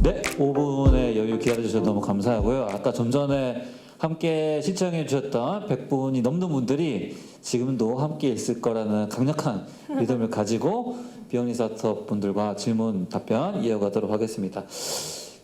네, 5분의 여유 기다려주셔서 너무 감사하고요. 아까 좀 전에 함께 시청해 주셨던 100분이 넘는 분들이 지금도 함께 있을 거라는 강력한 믿음을 가지고 비영리 스타트업 분들과 질문 답변 이어가도록 하겠습니다.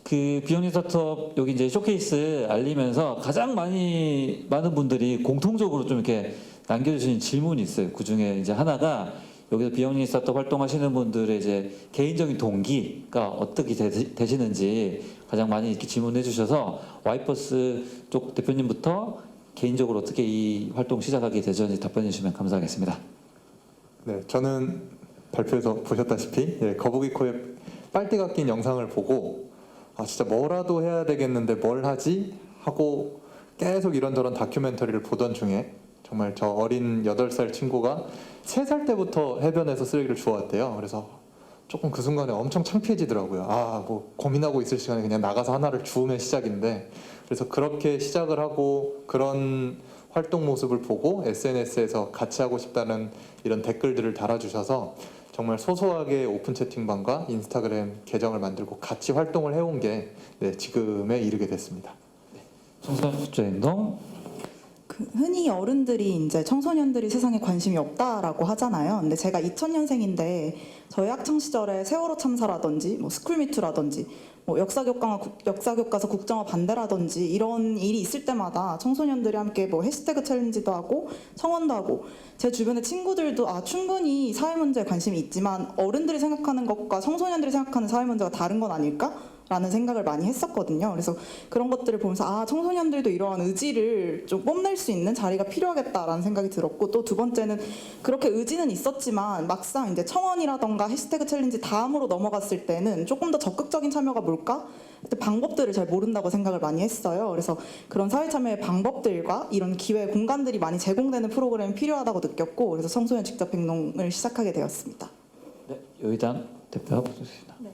그 비영리 스타트업 여기 이제 쇼케이스 알리면서 가장 많은 분들이 공통적으로 좀 이렇게 남겨주신 질문이 있어요. 그 중에 이제 하나가 여기서 비영리 스타트업 활동하시는 분들의 이제 개인적인 동기가 어떻게 되시는지 가장 많이 이렇게 질문해 주셔서 와이퍼스 쪽 대표님부터 개인적으로 어떻게 이 활동 시작하게 되셨는지 답변해 주시면 감사하겠습니다. 네, 저는 발표에서 보셨다시피 거북이 코에 빨대가 낀 영상을 보고 진짜 뭐라도 해야 되겠는데 뭘 하지? 하고 계속 이런저런 다큐멘터리를 보던 중에 정말 저 어린 8살 친구가 3살 때부터 해변에서 쓰레기를 주워왔대요. 그래서 조금 그 순간에 엄청 창피해지더라고요. 뭐 고민하고 있을 시간에 그냥 나가서 하나를 주우면 시작인데, 그래서 그렇게 시작을 하고 그런 활동 모습을 보고 SNS에서 같이 하고 싶다는 이런 댓글들을 달아주셔서 정말 소소하게 오픈 채팅방과 인스타그램 계정을 만들고 같이 활동을 해온 게 지금에 이르게 됐습니다. 청소년 숫자 행동. 흔히 어른들이 이제 청소년들이 세상에 관심이 없다라고 하잖아요. 근데 제가 2000년생인데 저희 학창 시절에 세월호 참사라든지 뭐 스쿨미투라든지 뭐 역사교과서 국정화 반대라든지 이런 일이 있을 때마다 청소년들이 함께 뭐 해시태그 챌린지도 하고 청원도 하고, 제 주변의 친구들도 충분히 사회 문제에 관심이 있지만 어른들이 생각하는 것과 청소년들이 생각하는 사회 문제가 다른 건 아닐까? 라는 생각을 많이 했었거든요. 그래서 그런 것들을 보면서 청소년들도 이러한 의지를 좀 뽐낼 수 있는 자리가 필요하겠다라는 생각이 들었고, 또 두 번째는 그렇게 의지는 있었지만 막상 이제 청원이라던가 해시태그 챌린지 다음으로 넘어갔을 때는 조금 더 적극적인 참여가 뭘까? 그때 방법들을 잘 모른다고 생각을 많이 했어요. 그래서 그런 사회 참여의 방법들과 이런 기회 공간들이 많이 제공되는 프로그램이 필요하다고 느꼈고, 그래서 청소년 직접 행동을 시작하게 되었습니다. 네, 여의당 대표 부탁드립니다. 네.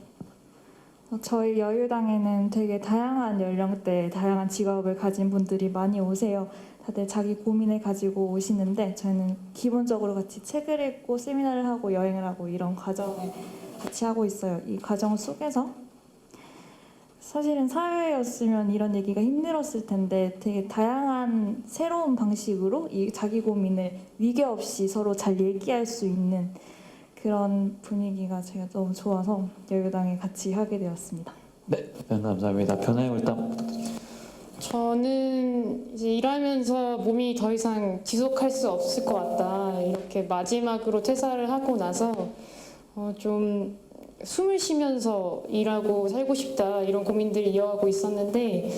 저희 여유당에는 되게 다양한 연령대, 다양한 직업을 가진 분들이 많이 오세요. 다들 자기 고민을 가지고 오시는데 저희는 기본적으로 같이 책을 읽고 세미나를 하고 여행을 하고 이런 과정을 같이 하고 있어요. 이 과정 속에서 사실은 사회였으면 이런 얘기가 힘들었을 텐데 되게 다양한 새로운 방식으로 이 자기 고민을 위계 없이 서로 잘 얘기할 수 있는 그런 분위기가 제가 너무 좋아서 여유당에 같이 하게 되었습니다. 네, 답변 감사합니다. 변화의 홀당 부탁드립니다. 저는 이제 일하면서 몸이 더 이상 지속할 수 없을 것 같다. 이렇게 마지막으로 퇴사를 하고 나서 좀 숨을 쉬면서 일하고 살고 싶다 이런 고민들을 이어가고 있었는데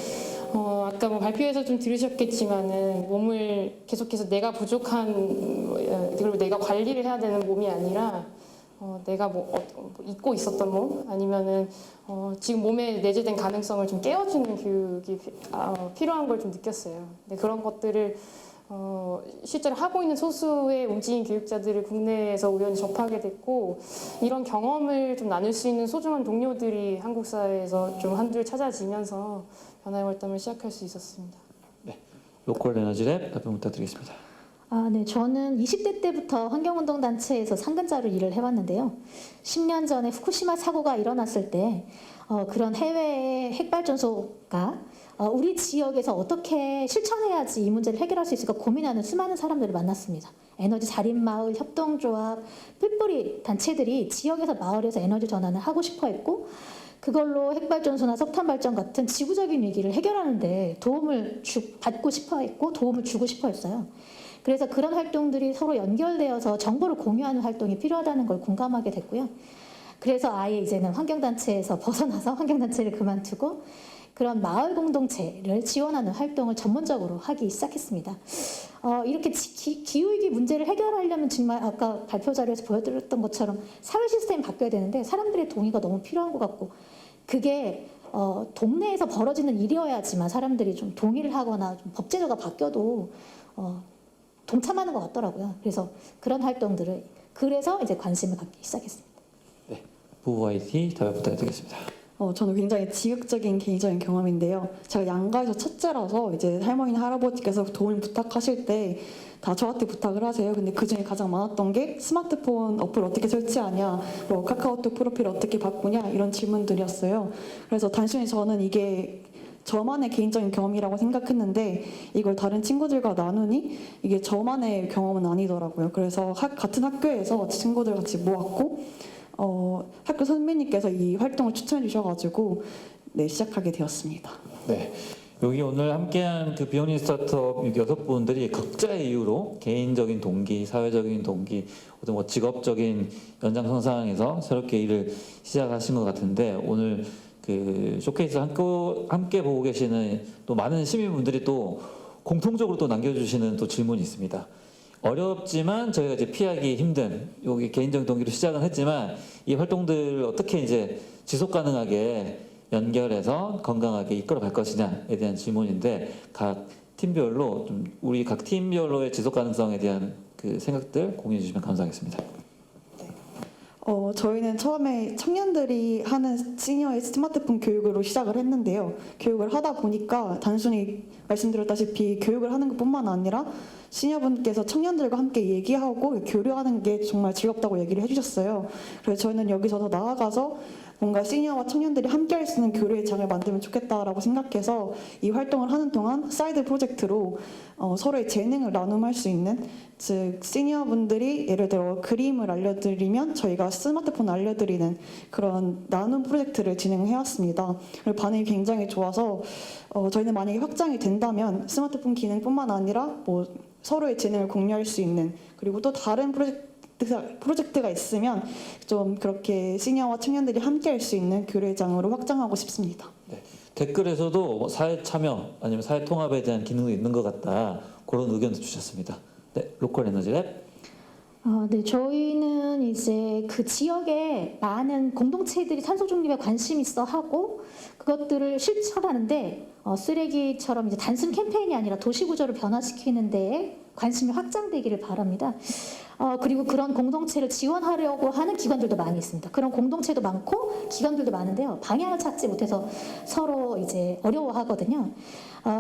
아까 뭐 발표에서 좀 들으셨겠지만은 몸을 계속해서 내가 부족한 그리고 내가 관리를 해야 되는 몸이 아니라 내가 잊고 있었던 몸 아니면은 지금 몸에 내재된 가능성을 좀 깨워주는 교육이 필요한 걸 좀 느꼈어요. 근데 그런 것들을 실제로 하고 있는 소수의 움직임 교육자들을 국내에서 우연히 접하게 됐고, 이런 경험을 좀 나눌 수 있는 소중한 동료들이 한국 사회에서 좀 한둘 찾아지면서 변화의 활동을 시작할 수 있었습니다. 네, 로컬 에너지랩 답변 부탁드리겠습니다. 네, 저는 20대 때부터 환경운동단체에서 상근자로 일을 해왔는데요. 10년 전에 후쿠시마 사고가 일어났을 때 그런 해외의 핵발전소가 우리 지역에서 어떻게 실천해야지 이 문제를 해결할 수 있을까 고민하는 수많은 사람들을 만났습니다. 에너지 자립마을, 협동조합, 뿔뿔이 단체들이 지역에서 마을에서 에너지 전환을 하고 싶어 했고, 그걸로 핵발전소나 석탄발전 같은 지구적인 위기를 해결하는 데 도움을 받고 싶어 했고 도움을 주고 싶어 했어요. 그래서 그런 활동들이 서로 연결되어서 정보를 공유하는 활동이 필요하다는 걸 공감하게 됐고요. 그래서 아예 이제는 환경단체에서 벗어나서 환경단체를 그만두고 그런 마을 공동체를 지원하는 활동을 전문적으로 하기 시작했습니다. 이렇게 기후위기 문제를 해결하려면 정말 아까 발표 자료에서 보여드렸던 것처럼 사회 시스템이 바뀌어야 되는데 사람들의 동의가 너무 필요한 것 같고, 그게 동네에서 벌어지는 일이어야지만 사람들이 좀 동의를 하거나 좀 법제도가 바뀌어도 동참하는 것 같더라고요. 그래서 그런 활동들을 그래서 이제 관심을 갖기 시작했습니다. 네, 부부 IT 답변 부탁드리겠습니다. 저는 굉장히 지극적인 개인적인 경험인데요. 제가 양가에서 첫째라서 이제 할머니나 할아버지께서 도움을 부탁하실 때 다 저한테 부탁을 하세요. 근데 그 중에 가장 많았던 게 스마트폰 어플 어떻게 설치하냐, 뭐 카카오톡 프로필 어떻게 바꾸냐 이런 질문들이었어요. 그래서 단순히 저는 이게 저만의 개인적인 경험이라고 생각했는데 이걸 다른 친구들과 나누니 이게 저만의 경험은 아니더라고요. 그래서 같은 학교에서 친구들 같이 모았고 학교 선배님께서 이 활동을 추천해 주셔가지고 네, 시작하게 되었습니다. 네. 여기 오늘 함께한 그 비영리 스타트업 6분들이 각자의 이유로 개인적인 동기, 사회적인 동기, 어떤 뭐 직업적인 연장선상에서 새롭게 일을 시작하신 것 같은데 오늘 그 쇼케이스 함께 보고 계시는 또 많은 시민분들이 또 공통적으로 또 남겨주시는 또 질문이 있습니다. 어렵지만 저희가 이제 피하기 힘든 여기 개인적인 동기로 시작은 했지만 이 활동들을 어떻게 이제 지속 가능하게 연결해서 건강하게 이끌어갈 것이냐에 대한 질문인데 각 팀별로 좀 우리 각 팀별로의 지속 가능성에 대한 그 생각들 공유해 주시면 감사하겠습니다. 저희는 처음에 청년들이 하는 시니어의 스마트폰 교육으로 시작을 했는데요. 교육을 하다 보니까 단순히 말씀드렸다시피 교육을 하는 것뿐만 아니라 시니어분께서 청년들과 함께 얘기하고 교류하는 게 정말 즐겁다고 얘기를 해주셨어요. 그래서 저희는 여기서 더 나아가서 뭔가 시니어와 청년들이 함께 할 수 있는 교류의 장을 만들면 좋겠다라고 생각해서 이 활동을 하는 동안 사이드 프로젝트로 서로의 재능을 나눔할 수 있는, 즉 시니어분들이 예를 들어 그림을 알려드리면 저희가 스마트폰 알려드리는 그런 나눔 프로젝트를 진행해왔습니다. 그리고 반응이 굉장히 좋아서 저희는 만약에 확장이 된다면 스마트폰 기능뿐만 아니라 뭐 서로의 재능을 공유할 수 있는, 그리고 또 다른 프로젝트가 있으면 좀 그렇게 시니어와 청년들이 함께 할 수 있는 교류장으로 확장하고 싶습니다. 네. 댓글에서도 뭐 사회 참여 아니면 사회 통합에 대한 기능도 있는 것 같다 그런 의견도 주셨습니다. 네, 로컬 에너지 랩. 네, 저희는 이제 그 지역에 많은 공동체들이 탄소 중립에 관심 있어 하고 그것들을 실천하는데 쓰레기처럼 이제 단순 캠페인이 아니라 도시 구조를 변화시키는 데에 관심이 확장되기를 바랍니다. 그리고 그런 공동체를 지원하려고 하는 기관들도 많이 있습니다. 그런 공동체도 많고 기관들도 많은데요. 방향을 찾지 못해서 서로 이제 어려워하거든요.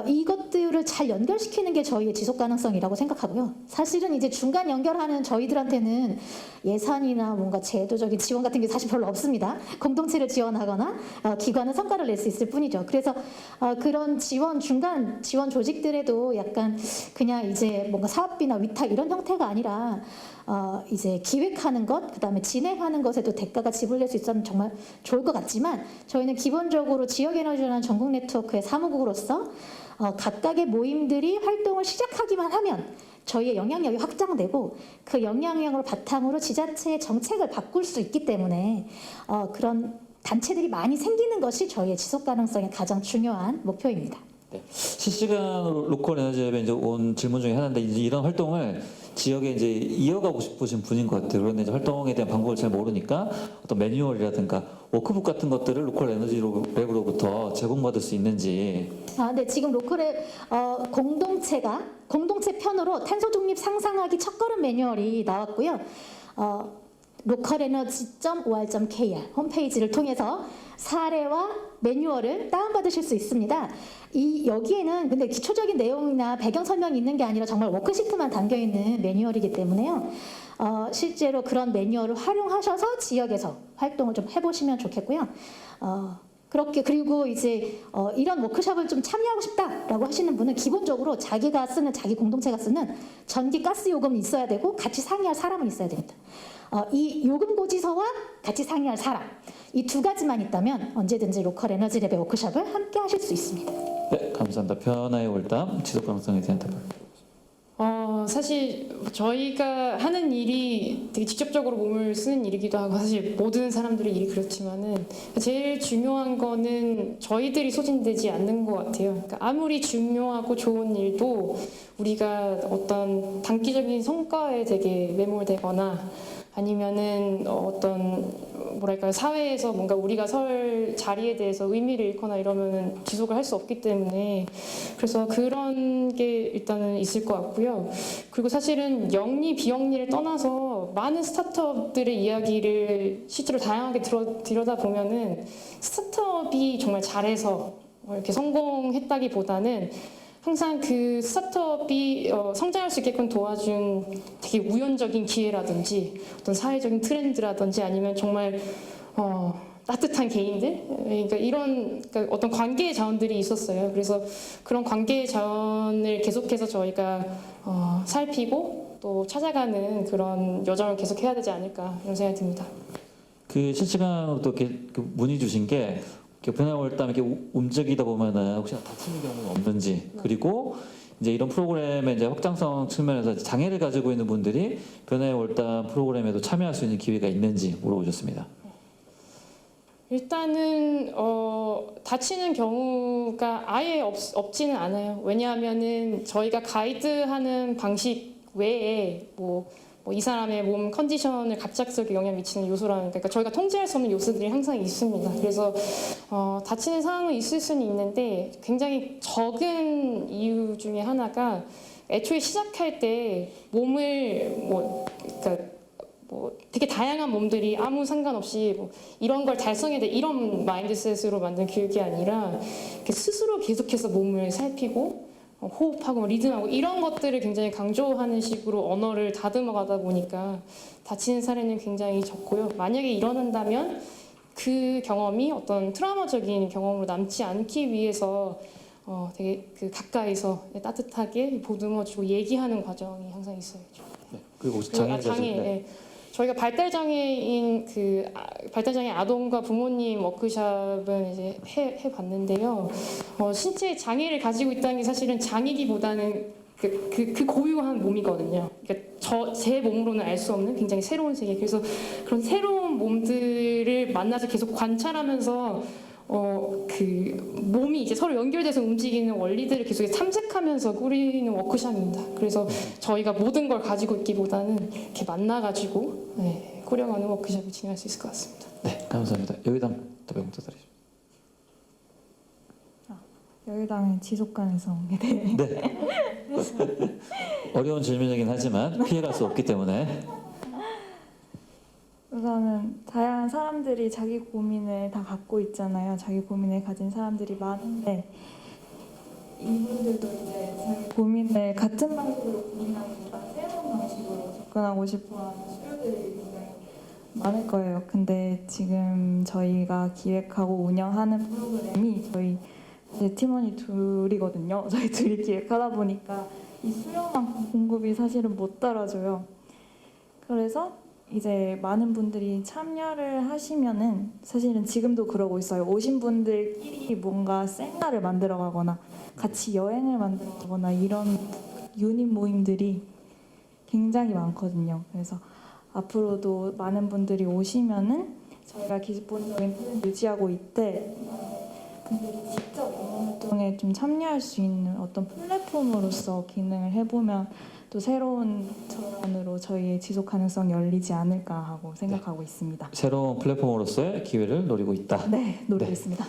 이것들을 잘 연결시키는 게 저희의 지속 가능성이라고 생각하고요. 사실은 이제 중간 연결하는 저희들한테는 예산이나 뭔가 제도적인 지원 같은 게 사실 별로 없습니다. 공동체를 지원하거나 기관은 성과를 낼 수 있을 뿐이죠. 그래서 그런 중간 지원 조직들에도 약간 그냥 이제 뭔가 사업비나 위탁 이런 형태가 아니라 이제 기획하는 것, 그다음에 진행하는 것에도 대가가 지불될 수 있으면 정말 좋을 것 같지만 저희는 기본적으로 지역에너지라는 전국 네트워크의 사무국으로서 각각의 모임들이 활동을 시작하기만 하면 저희의 영향력이 확장되고 그 영향력을 바탕으로 지자체의 정책을 바꿀 수 있기 때문에 그런 단체들이 많이 생기는 것이 저희의 지속 가능성의 가장 중요한 목표입니다. 네. 실시간 로컬 에너지랩에 이제 온 질문 중에 하나인데 이제 이런 활동을 지역에 이제 이어가고 싶으신 분인 것 같아요. 그런데 이제 활동에 대한 방법을 잘 모르니까 어떤 매뉴얼이라든가 워크북 같은 것들을 로컬 에너지랩으로부터 제공받을 수 있는지. 네, 지금 로컬의 공동체 편으로 탄소 중립 상상하기 첫걸음 매뉴얼이 나왔고요. localenergy.or.kr 홈페이지를 통해서 사례와 매뉴얼을 다운받으실 수 있습니다. 여기에는 근데 기초적인 내용이나 배경 설명이 있는 게 아니라 정말 워크시트만 담겨 있는 매뉴얼이기 때문에요. 실제로 그런 매뉴얼을 활용하셔서 지역에서 활동을 좀 해보시면 좋겠고요. 그리고 이제 이런 워크숍을 좀 참여하고 싶다라고 하시는 분은 기본적으로 자기 공동체가 쓰는 전기 가스 요금이 있어야 되고 같이 상의할 사람은 있어야 됩니다. 이 요금 고지서와 같이 상의할 사람, 이 두 가지만 있다면 언제든지 로컬 에너지랩의 워크숍을 함께 하실 수 있습니다. 네, 감사합니다. 변화의 월담 지속 가능성에 대한 답변. 사실 저희가 하는 일이 되게 직접적으로 몸을 쓰는 일이기도 하고 사실 모든 사람들의 일이 그렇지만은 제일 중요한 거는 저희들이 소진되지 않는 것 같아요. 그러니까 아무리 중요하고 좋은 일도 우리가 어떤 단기적인 성과에 되게 매몰되거나 아니면은 어떤 뭐랄까요 사회에서 뭔가 우리가 설 자리에 대해서 의미를 잃거나 이러면은 지속을 할 수 없기 때문에 그래서 그런 게 일단은 있을 것 같고요. 그리고 사실은 영리 비영리를 떠나서 많은 스타트업들의 이야기를 실제로 다양하게 들여다 보면은 스타트업이 정말 잘해서 이렇게 성공했다기보다는 항상 그 스타트업이 성장할 수 있게끔 도와준 되게 우연적인 기회라든지 어떤 사회적인 트렌드라든지 아니면 정말 따뜻한 개인들, 그러니까 이런 그러니까 어떤 관계의 자원들이 있었어요. 그래서 그런 관계의 자원을 계속해서 저희가 살피고 또 찾아가는 그런 여정을 계속해야 되지 않을까 이런 생각이 듭니다. 그 실시간으로 또 이렇게 그 문의 주신 게 변화의 월담 이렇게 움직이다 보면은 혹시 다치는 경우는 없는지, 그리고 이제 이런 프로그램의 이제 확장성 측면에서 장애를 가지고 있는 분들이 변화의 월담 프로그램에도 참여할 수 있는 기회가 있는지 물어보셨습니다. 일단은 다치는 경우가 아예 없지는 않아요. 왜냐하면은 저희가 가이드하는 방식 외에 이 사람의 몸 컨디션을 갑작스럽게 영향 미치는 요소라는 그러니까 저희가 통제할 수 없는 요소들이 항상 있습니다. 그래서 다치는 상황은 있을 수는 있는데 굉장히 적은 이유 중에 하나가 애초에 시작할 때 몸을 그러니까 되게 다양한 몸들이 아무 상관없이 이런 걸 달성해야 돼 이런 마인드셋으로 만든 교육이 아니라 스스로 계속해서 몸을 살피고 호흡하고 리듬하고 이런 것들을 굉장히 강조하는 식으로 언어를 다듬어가다 보니까 다치는 사례는 굉장히 적고요. 만약에 일어난다면 그 경험이 어떤 트라우마적인 경험으로 남지 않기 위해서 되게 그 가까이서 따뜻하게 보듬어주고 얘기하는 과정이 항상 있어요. 네. 그리고 혹시 장애 네. 저희가 발달장애인 발달장애 아동과 부모님 워크숍은 이제 해봤는데요. 신체 장애를 가지고 있다는 게 사실은 장애기보다는 그 고유한 몸이거든요. 그러니까 제 몸으로는 알 수 없는 굉장히 새로운 세계. 그래서 그런 새로운 몸들을 만나서 계속 관찰하면서 그 몸이 이제 서로 연결돼서 움직이는 원리들을 계속 탐색하면서 꾸리는 워크숍입니다. 그래서 저희가 모든 걸 가지고 있기보다는 이렇게 만나가지고 꾸려가는 워크숍을 진행할 수 있을 것 같습니다. 네, 감사합니다. 여의당 답변 부탁드립니다. 여유당의 지속 가능성에 대해 네. 어려운 질문이긴 하지만 피해갈 수 없기 때문에. 우선은 다양한 사람들이 자기 고민을 다 갖고 있잖아요. 자기 고민을 가진 사람들이 많은데 이분들도 이제 자기 고민을 같은 방식으로 고민하기보다 새로운 방식으로 접근하고 싶어하는 수요들이 굉장히 많을 거예요. 근데 지금 저희가 기획하고 운영하는 프로그램이 저희 이제 팀원이 둘이거든요. 저희 둘이 기획하다 보니까 이 수요만큼 공급이 사실은 못 따라줘요. 그래서 이제 많은 분들이 참여를 하시면은 사실은 지금도 그러고 있어요. 오신 분들끼리 뭔가 세미나를 만들어 가거나 같이 여행을 만들어 가거나 이런 유닛 모임들이 굉장히 많거든요. 그래서 앞으로도 많은 분들이 오시면은 저희가 기본적인 틀을 유지하고 있되 분들이 직접 이런 활동에 좀 참여할 수 있는 어떤 플랫폼으로서 기능을 해보면 또 새로운 전환으로 저희의 지속 가능성이 열리지 않을까 하고 생각하고 있습니다. 새로운 플랫폼으로서의 기회를 노리고 있다. 네, 노리고 있습니다.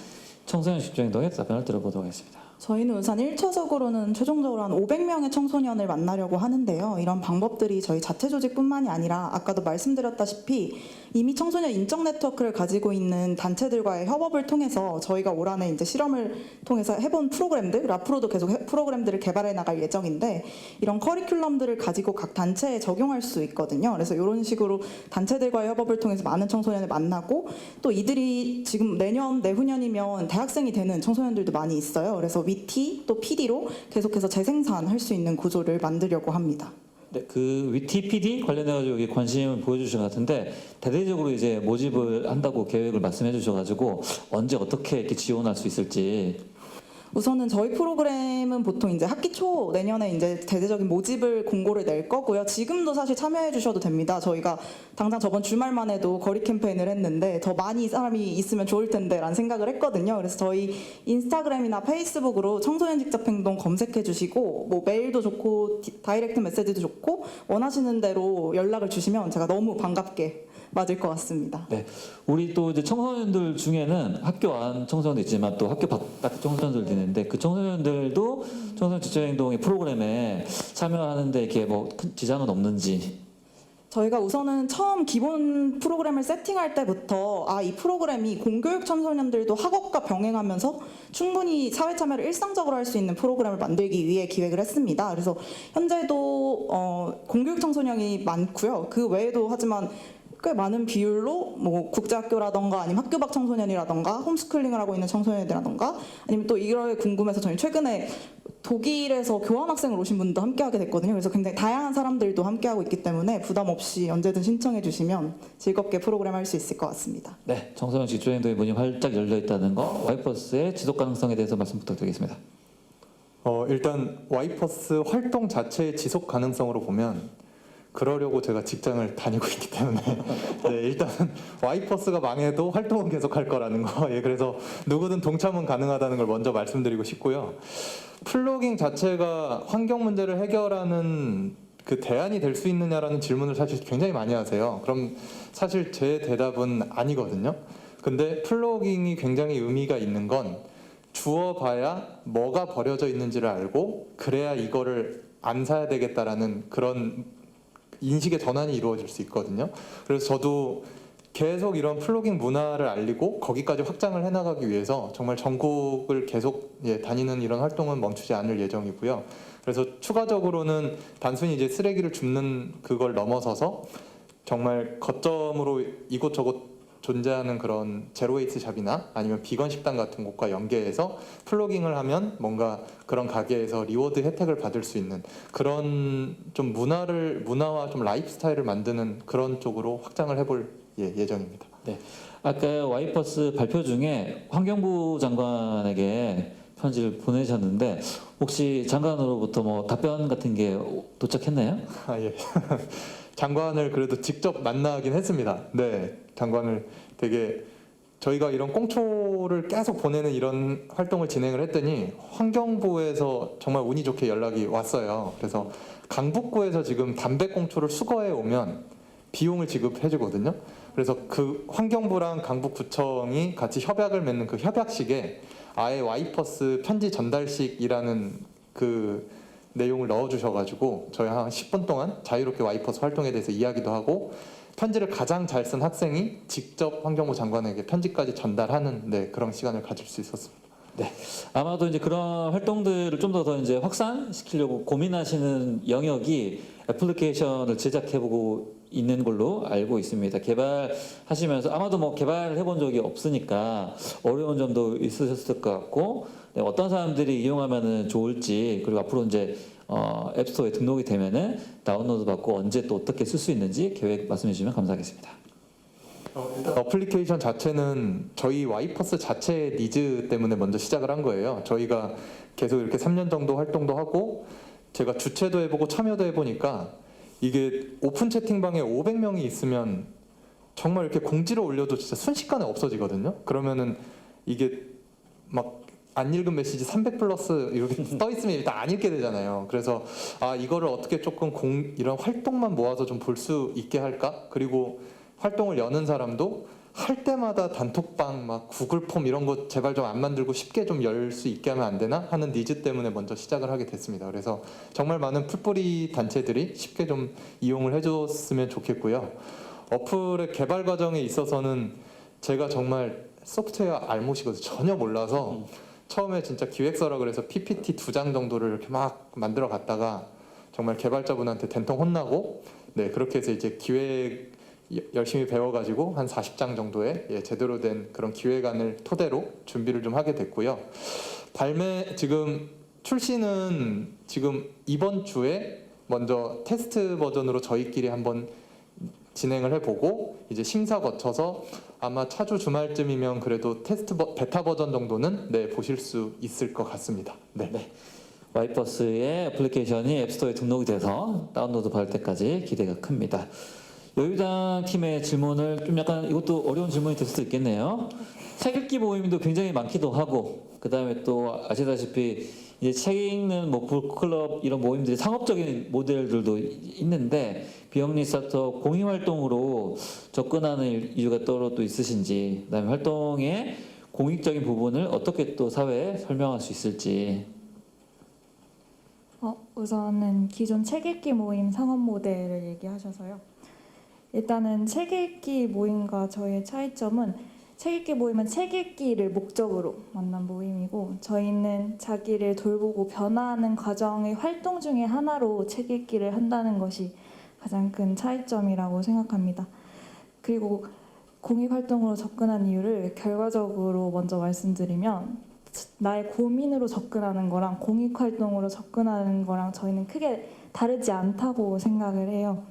청소년 집중행동의 답변을 들어보도록 하겠습니다. 저희는 우선 1차적으로는 최종적으로 한 500명의 청소년을 만나려고 하는데요. 이런 방법들이 저희 자체 조직뿐만이 아니라 아까도 말씀드렸다시피 이미 청소년 인적 네트워크를 가지고 있는 단체들과의 협업을 통해서 저희가 올 한해 이제 실험을 통해서 해본 프로그램들, 앞으로도 계속 프로그램들을 개발해 나갈 예정인데 이런 커리큘럼들을 가지고 각 단체에 적용할 수 있거든요. 그래서 이런 식으로 단체들과의 협업을 통해서 많은 청소년을 만나고 또 이들이 지금 내년, 내후년이면 대학생이 되는 청소년들도 많이 있어요. 그래서 위티 또 PD로 계속해서 재생산할 수 있는 구조를 만들려고 합니다. 네, 그 위티 PD 관련해가지고 여기 관심을 보여주신 것 같은데 대대적으로 이제 모집을 한다고 계획을 말씀해 주셔가지고 언제 어떻게 이렇게 지원할 수 있을지. 우선은 저희 프로그램은 보통 이제 학기 초 내년에 이제 대대적인 모집을 공고를 낼 거고요. 지금도 사실 참여해 주셔도 됩니다. 저희가 당장 저번 주말만 해도 거리 캠페인을 했는데 더 많이 사람이 있으면 좋을 텐데라는 생각을 했거든요. 그래서 저희 인스타그램이나 페이스북으로 청소년 직접 행동 검색해 주시고 뭐 메일도 좋고 다이렉트 메시지도 좋고 원하시는 대로 연락을 주시면 제가 너무 반갑게 맞을 것 같습니다. 네, 우리 또 이제 청소년들 중에는 학교 안 청소년도 있지만 또 학교 바깥 청소년들도 있는데 그 청소년들도 청소년 집중행동의 프로그램에 참여하는데 이렇게 뭐 큰 지장은 없는지. 저희가 우선은 처음 기본 프로그램을 세팅할 때부터 이 프로그램이 공교육 청소년들도 학업과 병행하면서 충분히 사회 참여를 일상적으로 할 수 있는 프로그램을 만들기 위해 기획을 했습니다. 그래서 현재도 공교육 청소년이 많고요. 그 외에도 하지만 꽤 많은 비율로 뭐 국제학교라던가 아니면 학교 밖 청소년이라던가 홈스쿨링을 하고 있는 청소년이라던가 아니면 또 이걸 궁금해서 저희 최근에 독일에서 교환학생을 오신 분도 함께하게 됐거든요. 그래서 굉장히 다양한 사람들도 함께하고 있기 때문에 부담 없이 언제든 신청해 주시면 즐겁게 프로그램 할 수 있을 것 같습니다. 네, 청소년 직조행동의 문이 활짝 열려 있다는 거, 와이퍼스의 지속 가능성에 대해서 말씀 부탁드리겠습니다. 일단 와이퍼스 활동 자체의 지속 가능성으로 보면 그러려고 제가 직장을 다니고 있기 때문에 네, 일단은 와이퍼스가 망해도 활동은 계속할 거라는 거. 예, 그래서 누구든 동참은 가능하다는 걸 먼저 말씀드리고 싶고요. 플로깅 자체가 환경 문제를 해결하는 그 대안이 될 수 있느냐라는 질문을 사실 굉장히 많이 하세요. 그럼 사실 제 대답은 아니거든요. 근데 플로깅이 굉장히 의미가 있는 건 주워봐야 뭐가 버려져 있는지를 알고 그래야 이거를 안 사야 되겠다라는 그런 인식의 전환이 이루어질 수 있거든요. 그래서 저도 계속 이런 플로깅 문화를 알리고 거기까지 확장을 해나가기 위해서 정말 전국을 계속 다니는 이런 활동은 멈추지 않을 예정이고요. 그래서 추가적으로는 단순히 이제 쓰레기를 줍는 그걸 넘어서서 정말 거점으로 이곳저곳 존재하는 그런 제로웨이스 샵이나 아니면 비건 식당 같은 곳과 연계해서 플로깅을 하면 뭔가 그런 가게에서 리워드 혜택을 받을 수 있는 그런 좀 문화와 좀 라이프 스타일을 만드는 그런 쪽으로 확장을 해볼 예정입니다. 네, 아까 와이퍼스 발표 중에 환경부 장관에게 편지를 보내셨는데 혹시 장관으로부터 뭐 답변 같은 게 도착했나요? 예. 장관을 그래도 직접 만나긴 했습니다. 네, 장관을 되게 저희가 이런 꽁초를 계속 보내는 이런 활동을 진행을 했더니 환경부에서 정말 운이 좋게 연락이 왔어요. 그래서 강북구에서 지금 담배꽁초를 수거해 오면 비용을 지급해 주거든요. 그래서 그 환경부랑 강북구청이 같이 협약을 맺는 그 협약식에 아예 와이퍼스 편지 전달식이라는 그 내용을 넣어주셔가지고 저희 한 10분 동안 자유롭게 와이퍼스 활동에 대해서 이야기도 하고 편지를 가장 잘 쓴 학생이 직접 환경부 장관에게 편지까지 전달하는 그런 시간을 가질 수 있었습니다. 네, 아마도 이제 그런 활동들을 좀 더 이제 확산시키려고 고민하시는 영역이 애플리케이션을 제작해보고 있는 걸로 알고 있습니다. 개발하시면서 아마도 뭐 개발해본 적이 없으니까 어려운 점도 있으셨을 것 같고 어떤 사람들이 이용하면은 좋을지 그리고 앞으로 이제 앱스토어에 등록이 되면은 다운로드 받고 언제 또 어떻게 쓸 수 있는지 계획 말씀해 주시면 감사하겠습니다. 일단 어플리케이션 자체는 저희 와이퍼스 자체의 니즈 때문에 먼저 시작을 한 거예요. 저희가 계속 이렇게 3년 정도 활동도 하고 제가 주최도 해보고 참여도 해보니까 이게 오픈 채팅방에 500명이 있으면 정말 이렇게 공지를 올려도 진짜 순식간에 없어지거든요. 그러면은 이게 막 안 읽은 메시지 300 플러스 이렇게 떠 있으면 일단 안 읽게 되잖아요. 그래서 이거를 어떻게 조금 이런 활동만 모아서 좀 볼 수 있게 할까? 그리고 활동을 여는 사람도 할 때마다 단톡방 막 구글 폼 이런 거 제발 좀 안 만들고 쉽게 좀 열 수 있게 하면 안 되나 하는 니즈 때문에 먼저 시작을 하게 됐습니다. 그래서 정말 많은 풀뿌리 단체들이 쉽게 좀 이용을 해줬으면 좋겠고요. 어플의 개발 과정에 있어서는 제가 정말 소프트웨어 알못이거든요. 전혀 몰라서 처음에 진짜 기획서라 그래서 PPT 2장 정도를 이렇게 막 만들어 갔다가 정말 개발자분한테 된통 혼나고 그렇게 해서 이제 기획 열심히 배워가지고 한 40장 정도의 제대로 된 그런 기획안을 토대로 준비를 좀 하게 됐고요. 지금 출시는 지금 이번 주에 먼저 테스트 버전으로 저희끼리 한번 진행을 해보고 이제 심사 거쳐서 아마 차주 주말쯤이면 그래도 베타 버전 정도는 보실 수 있을 것 같습니다. 네. 와이퍼스의 애플리케이션이 앱스토어에 등록이 돼서 다운로드 받을 때까지 기대가 큽니다. 여유당 팀의 질문을 좀 약간 이것도 어려운 질문이 될 수도 있겠네요. 책 읽기 모임도 굉장히 많기도 하고 그 다음에 또 아시다시피 이제 책 읽는 뭐 북클럽 이런 모임들이 상업적인 모델들도 있는데 비영리 스타트업 공익 활동으로 접근하는 이유가 또 있으신지 그다음에 활동의 공익적인 부분을 어떻게 또 사회에 설명할 수 있을지. 우선은 기존 책 읽기 모임 상업 모델을 얘기하셔서요. 일단은 책 읽기 모임과 저희의 차이점은 책 읽기 모임은 책 읽기를 목적으로 만난 모임이고 저희는 자기를 돌보고 변화하는 과정의 활동 중에 하나로 책 읽기를 한다는 것이 가장 큰 차이점이라고 생각합니다. 그리고 공익활동으로 접근한 이유를 결과적으로 먼저 말씀드리면 나의 고민으로 접근하는 거랑 공익활동으로 접근하는 거랑 저희는 크게 다르지 않다고 생각을 해요.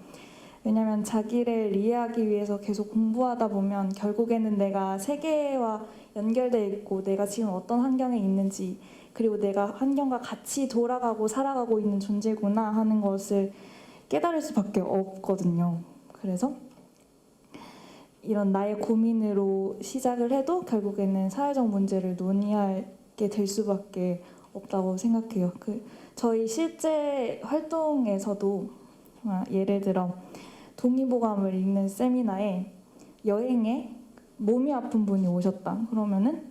왜냐하면 자기를 이해하기 위해서 계속 공부하다 보면 결국에는 내가 세계와 연결돼 있고 내가 지금 어떤 환경에 있는지 그리고 내가 환경과 같이 돌아가고 살아가고 있는 존재구나 하는 것을 깨달을 수밖에 없거든요. 그래서 이런 나의 고민으로 시작을 해도 결국에는 사회적 문제를 논의하게 될 수밖에 없다고 생각해요. 저희 실제 활동에서도 예를 들어 동의보감을 읽는 세미나에 여행에 몸이 아픈 분이 오셨다. 그러면은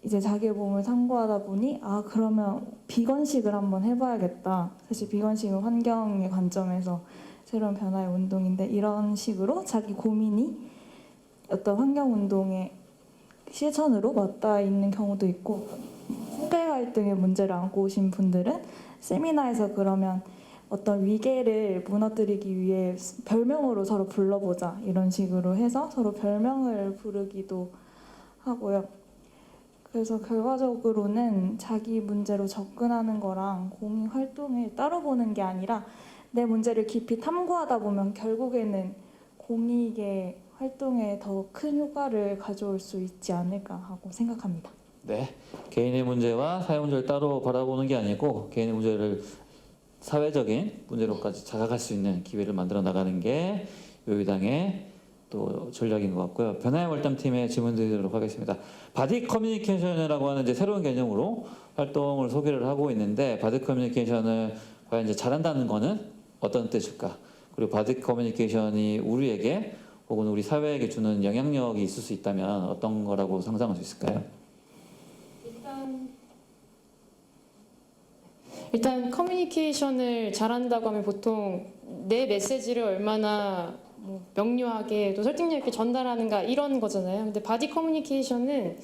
이제 자기 몸을 탐구하다 보니 그러면 비건식을 한번 해봐야겠다. 사실 비건식은 환경의 관점에서 새로운 변화의 운동인데 이런 식으로 자기 고민이 어떤 환경운동의 실천으로 맞닿아 있는 경우도 있고 세대 갈등의 문제를 안고 오신 분들은 세미나에서 그러면 어떤 위계를 무너뜨리기 위해 별명으로 서로 불러보자 이런 식으로 해서 서로 별명을 부르기도 하고요. 그래서 결과적으로는 자기 문제로 접근하는 거랑 공익 활동을 따로 보는 게 아니라 내 문제를 깊이 탐구하다 보면 결국에는 공익의 활동에 더 큰 효과를 가져올 수 있지 않을까 하고 생각합니다. 네, 개인의 문제와 사회 문제를 따로 바라보는 게 아니고 개인의 문제를 사회적인 문제로까지 자각할 수 있는 기회를 만들어 나가는 게 요유당의 또 전략인 것 같고요. 변화의 월담팀의 질문 드리도록 하겠습니다. 바디 커뮤니케이션이라고 하는 이제 새로운 개념으로 활동을 소개를 하고 있는데 바디 커뮤니케이션을 과연 이제 잘한다는 거는 어떤 뜻일까? 그리고 바디 커뮤니케이션이 우리에게 혹은 우리 사회에게 주는 영향력이 있을 수 있다면 어떤 거라고 상상할 수 있을까요? 일단 커뮤니케이션을 잘한다고 하면 보통 내 메시지를 얼마나 명료하게 또 설득력 있게 전달하는가 이런 거잖아요. 근데 바디 커뮤니케이션은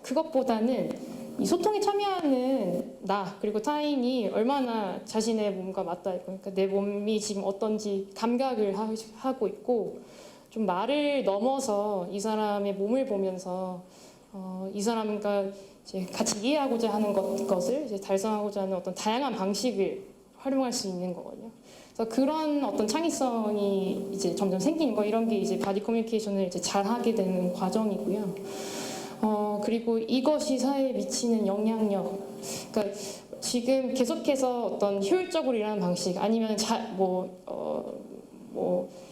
그것보다는 이 소통에 참여하는 나 그리고 타인이 얼마나 자신의 몸과 맞닿아 있고 그러니까 내 몸이 지금 어떤지 감각을 하고 있고 좀 말을 넘어서 이 사람의 몸을 보면서 이 사람과 이제 같이 이해하고자 하는 것을 이제 달성하고자 하는 어떤 다양한 방식을 활용할 수 있는 거거든요. 그래서 그런 어떤 창의성이 이제 점점 생기는 거 이런 게 이제 바디 커뮤니케이션을 이제 잘하게 되는 과정이고요. 그리고 이것이 사회에 미치는 영향력. 그러니까 지금 계속해서 어떤 효율적으로 일하는 방식 아니면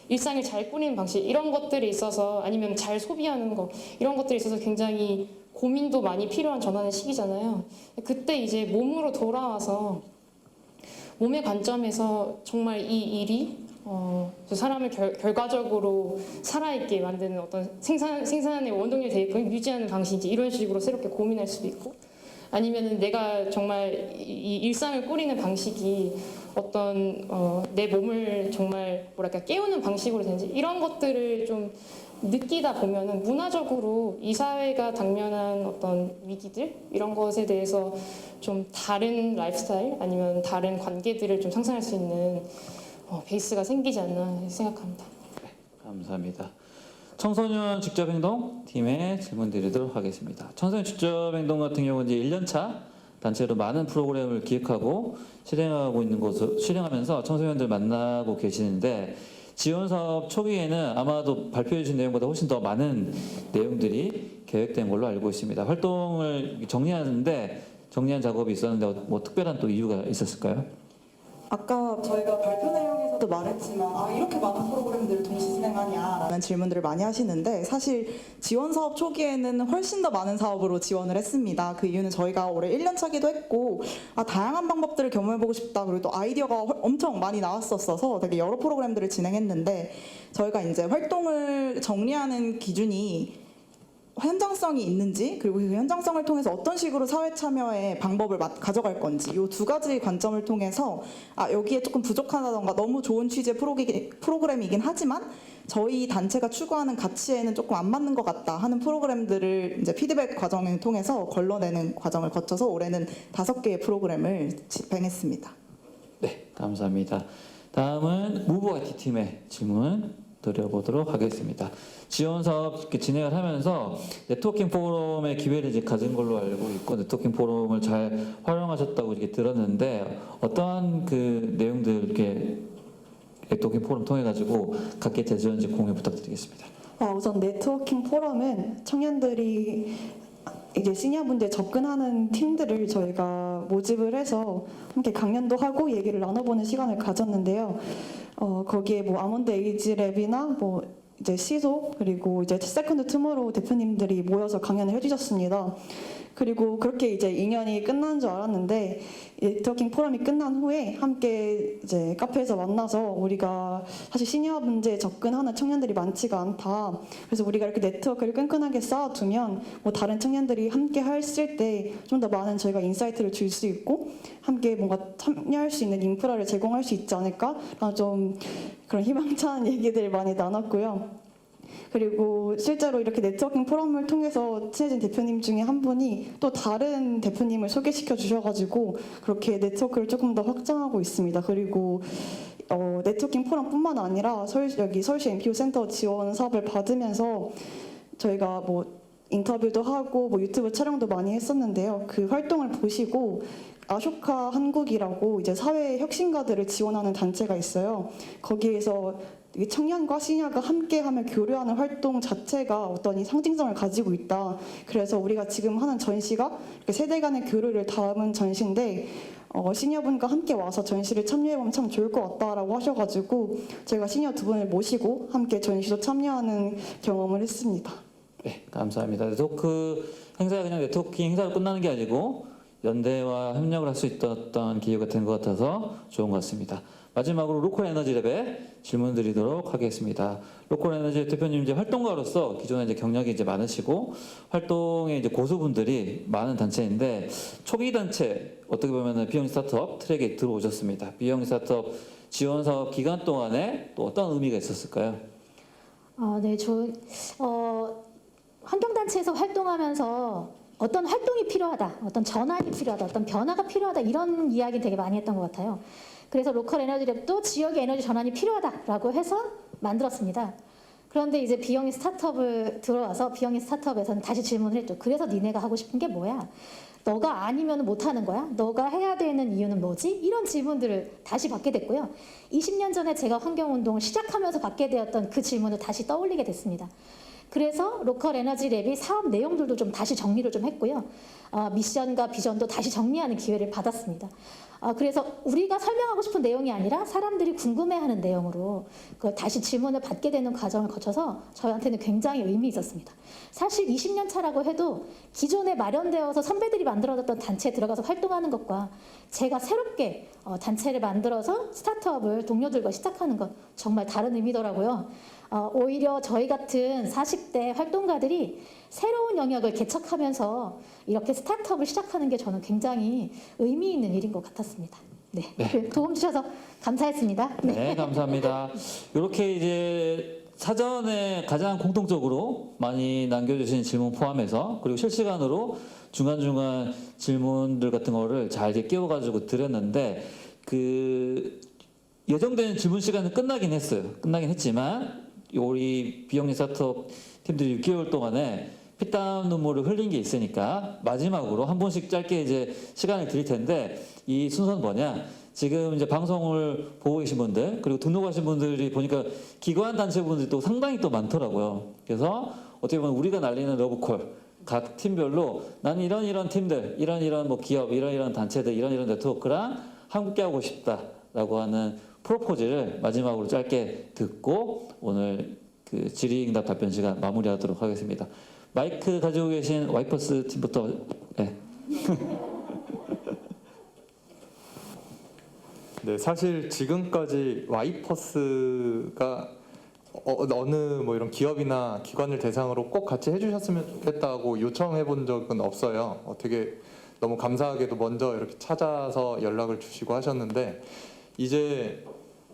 일상을 잘 꾸리는 방식 이런 것들이 있어서 아니면 잘 소비하는 거 이런 것들이 있어서 굉장히 고민도 많이 필요한 전환의 시기잖아요. 그때 이제 몸으로 돌아와서 몸의 관점에서 정말 이 일이 사람을 결과적으로 살아있게 만드는 어떤 생산의 원동력이 되게끔 유지하는 방식인지 이런 식으로 새롭게 고민할 수도 있고 아니면은 내가 정말 이 일상을 꾸리는 방식이 어떤 내 몸을 정말 깨우는 방식으로 되는지 이런 것들을 좀 느끼다 보면은 문화적으로 이 사회가 당면한 어떤 위기들 이런 것에 대해서 좀 다른 라이프스타일 아니면 다른 관계들을 좀 상상할 수 있는 베이스가 생기지 않나 생각합니다. 네, 감사합니다. 청소년 직접행동 팀에 질문 드리도록 하겠습니다. 청소년 직접행동 같은 경우는 이제 1년차 단체로 많은 프로그램을 기획하고 실행하면서 청소년들 만나고 계시는데 지원 사업 초기에는 아마도 발표해 주신 내용보다 훨씬 더 많은 내용들이 계획된 걸로 알고 있습니다. 활동을 정리한 작업이 있었는데 뭐 특별한 또 이유가 있었을까요? 아까 저희가 발표 내용에서도 말했지만 이렇게 많은 프로그램들을 동시 진행하냐라는 질문들을 많이 하시는데 사실 지원 사업 초기에는 훨씬 더 많은 사업으로 지원을 했습니다. 그 이유는 저희가 올해 1년차기도 했고 다양한 방법들을 경험해보고 싶다 그리고 또 아이디어가 엄청 많이 나왔었어서 되게 여러 프로그램들을 진행했는데 저희가 이제 활동을 정리하는 기준이 현장성이 있는지 그리고 그 현장성을 통해서 어떤 식으로 사회 참여의 방법을 가져갈 건지 이 두 가지 관점을 통해서 여기에 조금 부족하다던가 너무 좋은 취지의 프로그램이긴 하지만 저희 단체가 추구하는 가치에는 조금 안 맞는 것 같다 하는 프로그램들을 이제 피드백 과정을 통해서 걸러내는 과정을 거쳐서 올해는 5개의 프로그램을 집행했습니다. 네, 감사합니다. 다음은 무브와이티 팀의 질문 드려보도록 하겠습니다. 지원 사업 이렇게 진행을 하면서 네트워킹 포럼의 기회를 이제 가진 걸로 알고 있고 네트워킹 포럼을 잘 활용하셨다고 이렇게 들었는데 어떠한 그 내용들 이렇게 네트워킹 포럼 통해 가지고 갖게 되셨는지 공유 부탁드리겠습니다. 우선 네트워킹 포럼은 청년들이 이제 시니어분들 접근하는 팀들을 저희가 모집을 해서 함께 강연도 하고 얘기를 나눠보는 시간을 가졌는데요. 거기에 뭐 아몬드 에이지 랩이나 뭐 이제 시소 그리고 이제 세컨드 투모로우 대표님들이 모여서 강연을 해주셨습니다. 그리고 그렇게 이제 2년이 끝난 줄 알았는데 네트워킹 포럼이 끝난 후에 함께 이제 카페에서 만나서 우리가 사실 시니어 문제에 접근하는 청년들이 많지가 않다. 그래서 우리가 이렇게 네트워크를 끈끈하게 쌓아두면 뭐 다른 청년들이 함께 했을 때 좀 더 많은 저희가 인사이트를 줄 수 있고 함께 뭔가 참여할 수 있는 인프라를 제공할 수 있지 않을까? 좀 그런 희망찬 얘기들을 많이 나눴고요. 그리고 실제로 이렇게 네트워킹 포럼을 통해서 친해진 대표님 중에 한 분이 또 다른 대표님을 소개시켜 주셔가지고 그렇게 네트워크를 조금 더 확장하고 있습니다. 그리고 네트워킹 포럼뿐만 아니라 여기 서울시 NPO 센터 지원 사업을 받으면서 저희가 뭐 인터뷰도 하고 뭐 유튜브 촬영도 많이 했었는데요. 그 활동을 보시고 아쇼카 한국이라고 이제 사회 혁신가들을 지원하는 단체가 있어요. 거기에서 이 청년과 시니어가 함께하며 교류하는 활동 자체가 어떤 이 상징성을 가지고 있다. 그래서 우리가 지금 하는 전시가 이렇게 세대 간의 교류를 담은 전시인데 시니어분과 함께 와서 전시를 참여해보면 참 좋을 것 같다라고 하셔가지고 제가 시니어 2분을 모시고 함께 전시도 참여하는 경험을 했습니다. 네, 감사합니다. 네트워크 행사가 그냥 네트워킹 행사로 끝나는 게 아니고 연대와 협력을 할 수 있었던 기회가 된 것 같아서 좋은 것 같습니다. 마지막으로 로컬 에너지 랩에 질문 드리도록 하겠습니다. 로컬 에너지 대표님 이제 활동가로서 기존에 이제 경력이 이제 많으시고 활동에 이제 고수분들이 많은 단체인데 초기 단체 어떻게 보면은 비영 스타트업 트랙에 들어오셨습니다. 비영 스타트업 지원 사업 기간 동안에 또 어떤 의미가 있었을까요? 네, 환경단체에서 활동하면서 어떤 활동이 필요하다, 어떤 전환이 필요하다, 어떤 변화가 필요하다 이런 이야기 되게 많이 했던 것 같아요. 그래서 로컬 에너지 랩도 지역의 에너지 전환이 필요하다라고 해서 만들었습니다. 그런데 이제 비영리 스타트업을 들어와서 비영리 스타트업에서는 다시 질문을 했죠. 그래서 니네가 하고 싶은 게 뭐야? 너가 아니면 못하는 거야? 너가 해야 되는 이유는 뭐지? 이런 질문들을 다시 받게 됐고요. 20년 전에 제가 환경운동을 시작하면서 받게 되었던 그 질문을 다시 떠올리게 됐습니다. 그래서 로컬 에너지 랩이 사업 내용들도 좀 다시 정리를 좀 했고요. 미션과 비전도 다시 정리하는 기회를 받았습니다. 그래서 우리가 설명하고 싶은 내용이 아니라 사람들이 궁금해하는 내용으로 그걸 다시 질문을 받게 되는 과정을 거쳐서 저희한테는 굉장히 의미 있었습니다. 사실 20년 차라고 해도 기존에 마련되어서 선배들이 만들어졌던 단체에 들어가서 활동하는 것과 제가 새롭게 단체를 만들어서 스타트업을 동료들과 시작하는 것 정말 다른 의미더라고요. 오히려 저희 같은 40대 활동가들이 새로운 영역을 개척하면서 이렇게 스타트업을 시작하는 게 저는 굉장히 의미 있는 일인 것 같았습니다. 네, 도움 주셔서 감사했습니다. 네, 감사합니다. 이렇게 이제 사전에 가장 공통적으로 많이 남겨주신 질문 포함해서 그리고 실시간으로 중간중간 질문들 같은 거를 잘 이렇게 끼워가지고 드렸는데 그 예정된 질문 시간은 끝나긴 했어요. 끝나긴 했지만 우리 비영리 스타트업 팀들이 6개월 동안에 피땀 눈물을 흘린 게 있으니까 마지막으로 한 번씩 짧게 이제 시간을 드릴 텐데 이 순서는 뭐냐? 지금 이제 방송을 보고 계신 분들 그리고 등록하신 분들이 보니까 기관 단체 분들이 또 상당히 또 많더라고요. 그래서 어떻게 보면 우리가 날리는 러브콜 각 팀별로 나는 이런 팀들, 이런 뭐 기업, 이런 단체들, 이런 네트워크랑 함께 하고 싶다라고 하는 프로포즈를 마지막으로 짧게 듣고 오늘 그 질의응답 답변 시간 마무리하도록 하겠습니다. 마이크 가지고 계신 와이퍼스 팀부터. 네. 네, 사실 지금까지 와이퍼스가 어느 뭐 이런 기업이나 기관을 대상으로 꼭 같이 해주셨으면 좋겠다고 요청해 본 적은 없어요. 되게 너무 감사하게도 먼저 이렇게 찾아서 연락을 주시고 하셨는데 이제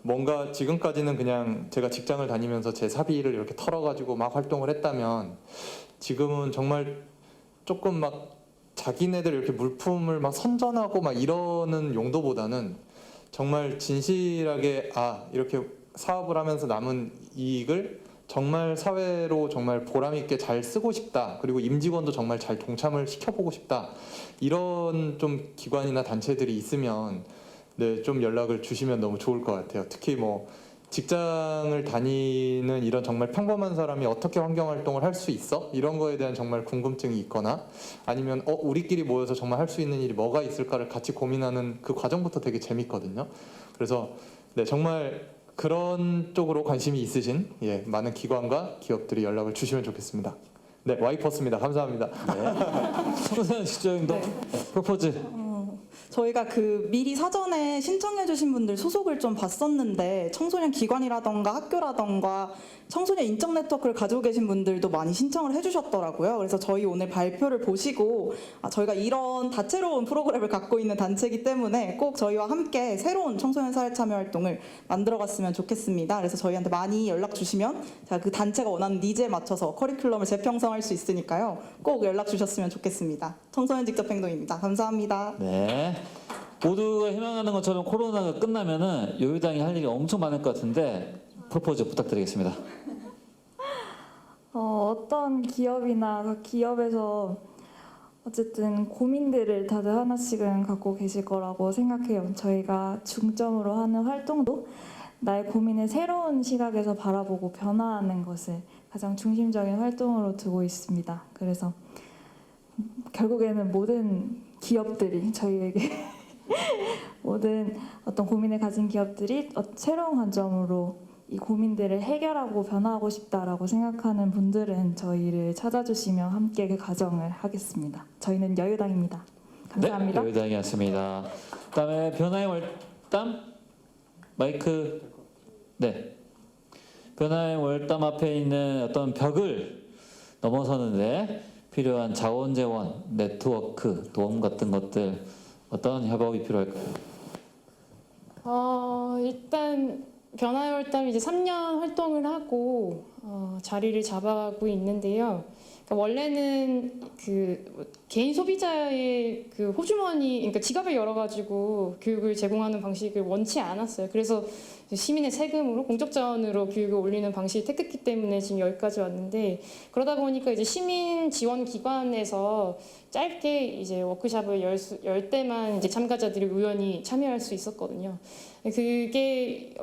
뭔가 지금까지는 그냥 제가 직장을 다니면서 제 사비를 이렇게 털어가지고 막 활동을 했다면 지금은 정말 조금 막 자기네들 이렇게 물품을 막 선전하고 막 이러는 용도보다는 정말 진실하게 이렇게 사업을 하면서 남은 이익을 정말 사회로 정말 보람 있게 잘 쓰고 싶다. 그리고 임직원도 정말 잘 동참을 시켜보고 싶다. 이런 좀 기관이나 단체들이 있으면 네, 좀 연락을 주시면 너무 좋을 것 같아요. 특히 뭐 직장을 다니는 이런 정말 평범한 사람이 어떻게 환경 활동을 할 수 있어? 이런 거에 대한 정말 궁금증이 있거나 아니면 우리끼리 모여서 정말 할 수 있는 일이 뭐가 있을까를 같이 고민하는 그 과정부터 되게 재밌거든요. 그래서 네, 정말 그런 쪽으로 관심이 있으신 많은 기관과 기업들이 연락을 주시면 좋겠습니다. 네, 와이퍼스입니다. 감사합니다. 청소년 직장인도 프로포즈. 저희가 그 미리 사전에 신청해주신 분들 소속을 좀 봤었는데 청소년 기관이라던가 학교라던가 청소년 인적 네트워크를 가지고 계신 분들도 많이 신청을 해주셨더라고요. 그래서 저희 오늘 발표를 보시고 저희가 이런 다채로운 프로그램을 갖고 있는 단체이기 때문에 꼭 저희와 함께 새로운 청소년 사회 참여 활동을 만들어갔으면 좋겠습니다. 그래서 저희한테 많이 연락 주시면 제가 그 단체가 원하는 니즈에 맞춰서 커리큘럼을 재평성할 수 있으니까요. 꼭 연락 주셨으면 좋겠습니다. 청소년 직접 행동입니다. 감사합니다. 네. 모두가 희망하는 것처럼 코로나가 끝나면은 요요당이 할 일이 엄청 많을 것 같은데 프로포즈 부탁드리겠습니다. 어떤 기업이나 각 기업에서 어쨌든 고민들을 다들 하나씩은 갖고 계실 거라고 생각해요. 저희가 중점으로 하는 활동도 나의 고민을 새로운 시각에서 바라보고 변화하는 것을 가장 중심적인 활동으로 두고 있습니다. 그래서 결국에는 모든 기업들이 저희에게 모든 어떤 고민을 가진 기업들이 새로운 관점으로 이 고민들을 해결하고 변화하고 싶다라고 생각하는 분들은 저희를 찾아주시면 함께 그 과정을 하겠습니다. 저희는 여유당입니다. 감사합니다. 네, 여유당이었습니다. 그다음에 변화의 월담 마이크. 네. 변화의 월담 앞에 있는 어떤 벽을 넘어서는데 필요한 자원 재원, 네트워크, 도움 같은 것들 어떤 협업이 필요할까요? 일단 변화의 월담 이제 3년 활동을 하고 자리를 잡아가고 있는데요. 그러니까 원래는 그 개인 소비자의 그 호주머니, 그러니까 지갑을 열어가지고 교육을 제공하는 방식을 원치 않았어요. 그래서 시민의 세금으로 공적 자원으로 교육을 올리는 방식이 택했기 때문에 지금 여기까지 왔는데, 그러다 보니까 이제 시민 지원 기관에서 짧게 이제 워크숍을 열 때만 이제 참가자들이 우연히 참여할 수 있었거든요. 그게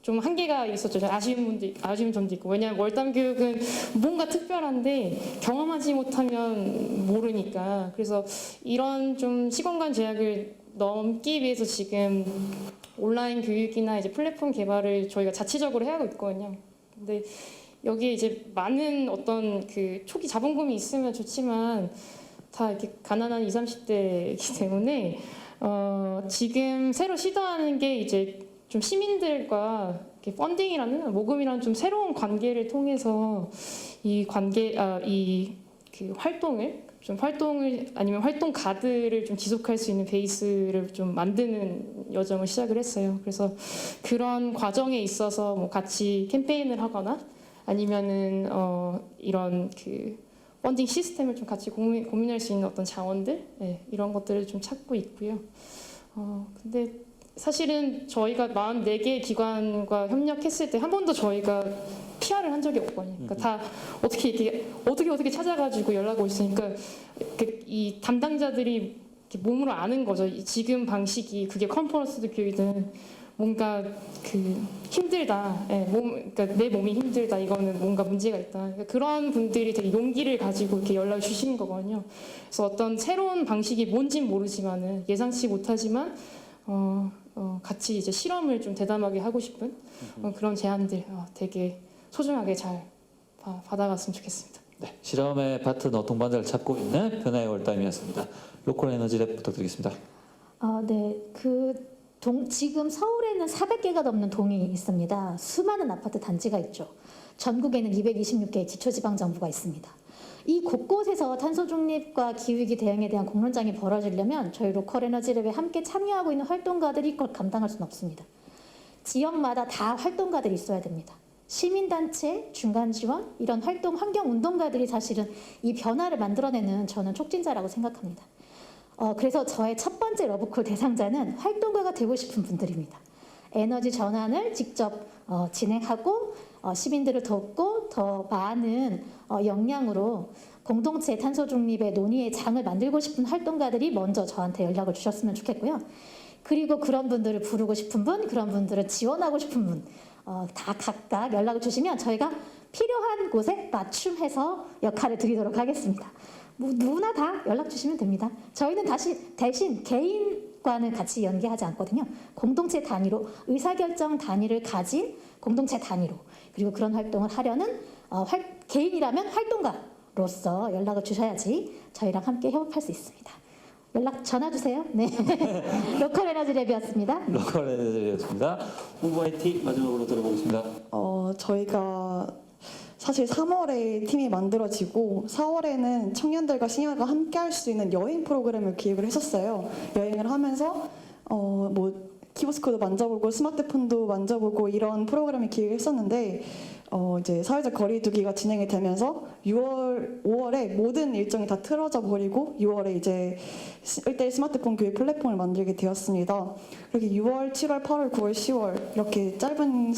좀 한계가 있었죠. 아쉬운 점도 있고. 왜냐하면 월담 교육은 뭔가 특별한데 경험하지 못하면 모르니까. 그래서 이런 좀 시공간 제약을 넘기 위해서 지금 온라인 교육이나 이제 플랫폼 개발을 저희가 자체적으로 해야 하고 있거든요. 근데 여기에 이제 많은 어떤 그 초기 자본금이 있으면 좋지만 다 이렇게 가난한 20, 30대이기 때문에 지금 새로 시도하는 게 이제 좀 시민들과 이렇게 펀딩이라는 모금이라는 좀 새로운 관계를 통해서 이 관계 그 활동을 아니면 활동 가드를 좀 지속할 수 있는 베이스를 좀 만드는 여정을 시작을 했어요. 그래서 그런 과정에 있어서 뭐 같이 캠페인을 하거나 아니면은 이런 그 펀딩 시스템을 좀 같이 고민할 수 있는 어떤 자원들, 이런 것들을 좀 찾고 있고요. 근데 사실은 저희가 44개 기관과 협력했을 때 한 번도 저희가 PR을 한 적이 없거든요. 그러니까 다 어떻게 찾아가지고 연락 오시니까 이 담당자들이 이렇게 몸으로 아는 거죠. 지금 방식이 그게 컨퍼런스도 교육이든 뭔가 그 힘들다, 그러니까 내 몸이 힘들다, 이거는 뭔가 문제가 있다. 그러니까 그런 분들이 되게 용기를 가지고 이렇게 연락을 주시는 거거든요. 그래서 어떤 새로운 방식이 뭔진 모르지만은 예상치 못하지만 같이 이제 실험을 좀 대담하게 하고 싶은 그런 제안들 되게 소중하게 잘 받아갔으면 좋겠습니다. 네, 실험의 파트너 동반자를 찾고 있는 변화의 월담이었습니다. 로컬 에너지 랩 부탁드리겠습니다. 네. 지금 서울에는 400개가 넘는 동이 있습니다. 수많은 아파트 단지가 있죠. 전국에는 226개의 지초지방정부가 있습니다. 이 곳곳에서 탄소 중립과 기후위기 대응에 대한 공론장이 벌어지려면 저희 로컬 에너지 랩에 함께 참여하고 있는 활동가들이 이걸 감당할 수는 없습니다. 지역마다 다 활동가들이 있어야 됩니다. 시민단체, 중간지원, 이런 활동, 환경운동가들이 사실은 이 변화를 만들어내는 저는 촉진자라고 생각합니다. 그래서 저의 첫 번째 러브콜 대상자는 활동가가 되고 싶은 분들입니다. 에너지 전환을 직접 진행하고 시민들을 돕고 더 많은 역량으로 공동체 탄소 중립의 논의의 장을 만들고 싶은 활동가들이 먼저 저한테 연락을 주셨으면 좋겠고요. 그리고 그런 분들을 부르고 싶은 분, 그런 분들을 지원하고 싶은 분, 다 각각 연락을 주시면 저희가 필요한 곳에 맞춤해서 역할을 드리도록 하겠습니다. 뭐 누구나 다 연락 주시면 됩니다. 저희는 대신 개인과는 같이 연계하지 않거든요. 공동체 단위로 의사결정 단위를 가진 공동체 단위로 그리고 그런 활동을 하려는 개인이라면 활동가로서 연락을 주셔야지 저희랑 함께 협업할 수 있습니다. 연락 전화 주세요. 네. 로컬 에너지 랩이었습니다. 로컬 애들이었습니다. 후보 화이팅 마지막으로 들어보겠습니다. 저희가 사실 3월에 팀이 만들어지고 4월에는 청년들과 시니어가 함께 할 수 있는 여행 프로그램을 기획을 했었어요. 여행을 하면서 뭐 키보스크도 만져보고 스마트폰도 만져보고 이런 프로그램을 기획했었는데 이제 사회적 거리두기가 진행이 되면서 5월에 모든 일정이 다 틀어져 버리고 6월에 이제 1대1 스마트폰 교육 플랫폼을 만들게 되었습니다. 그렇게 6월, 7월, 8월, 9월, 10월 이렇게 짧은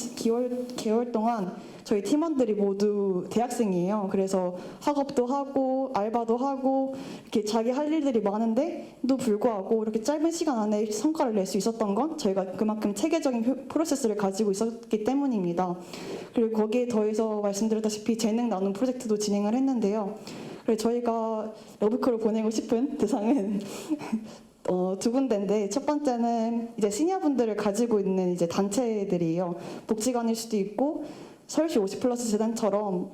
개월 동안 저희 팀원들이 모두 대학생이에요. 그래서 학업도 하고 알바도 하고 이렇게 자기 할 일들이 많은데도 불구하고 이렇게 짧은 시간 안에 성과를 낼 수 있었던 건 저희가 그만큼 체계적인 프로세스를 가지고 있었기 때문입니다. 그리고 거기에 더해서 말씀드렸다시피 재능 나눔 프로젝트도 진행을 했는데요. 그래서 저희가 러브콜을 보내고 싶은 대상은 두 군데인데 첫 번째는 이제 시니어분들을 가지고 있는 이제 단체들이에요. 복지관일 수도 있고 서울시 50플러스 재단처럼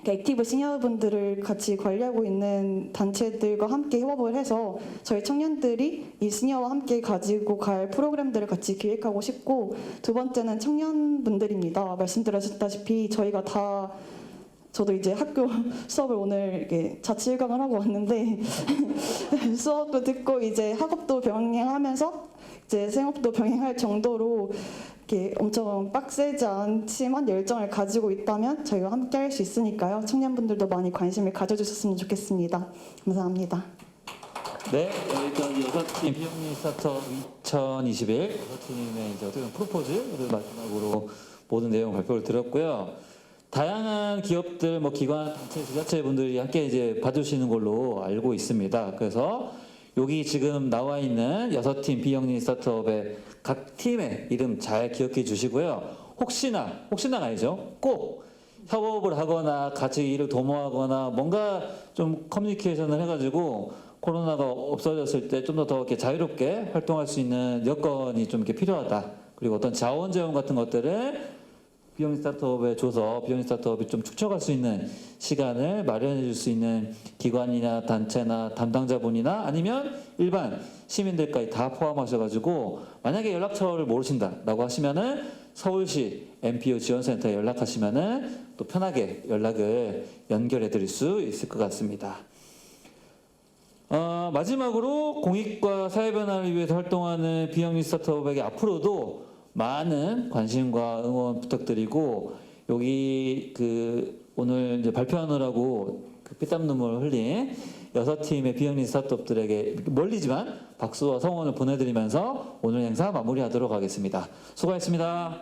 액티브 시니어분들을 같이 관리하고 있는 단체들과 함께 협업을 해서 저희 청년들이 이 시니어와 함께 가지고 갈 프로그램들을 같이 기획하고 싶고 두 번째는 청년분들입니다. 말씀드렸다시피 저희가 다 저도 이제 학교 수업을 오늘 이렇게 자취일강을 하고 왔는데 수업도 듣고 이제 학업도 병행하면서 이제 생업도 병행할 정도로 이렇게 엄청 빡세지 않지만 열정을 가지고 있다면 저희와 함께 할 수 있으니까요. 청년분들도 많이 관심을 가져주셨으면 좋겠습니다. 감사합니다. 네, 여기까지 6팀 비영리 스타트업 2021 6팀의 이제 어떻게 보면 프로포즈를 마지막으로 모든 내용 발표를 드렸고요. 다양한 기업들, 뭐 기관, 단체, 지자체 분들이 함께 이제 봐주시는 걸로 알고 있습니다. 그래서 여기 지금 나와 있는 6팀 비영리 스타트업의 각 팀의 이름 잘 기억해 주시고요. 혹시나 아니죠. 꼭 협업을 하거나 같이 일을 도모하거나 뭔가 좀 커뮤니케이션을 해가지고 코로나가 없어졌을 때 좀 더 이렇게 자유롭게 활동할 수 있는 여건이 좀 이렇게 필요하다. 그리고 어떤 자원 제공 같은 것들을 비영리 스타트업에 줘서 비영리 스타트업이 좀 축적할 수 있는 시간을 마련해 줄 수 있는 기관이나 단체나 담당자분이나 아니면 일반 시민들까지 다 포함하셔가지고 만약에 연락처를 모르신다라고 하시면은 서울시 NPO 지원센터에 연락하시면은 또 편하게 연락을 연결해 드릴 수 있을 것 같습니다. 마지막으로 공익과 사회 변화를 위해서 활동하는 비영리 스타트업에게 앞으로도 많은 관심과 응원 부탁드리고 여기 오늘 이제 발표하느라고 피땀 눈물 흘린 6팀의 비영리 스타트업들에게 멀리지만 박수와 성원을 보내드리면서 오늘 행사 마무리하도록 하겠습니다. 수고하셨습니다.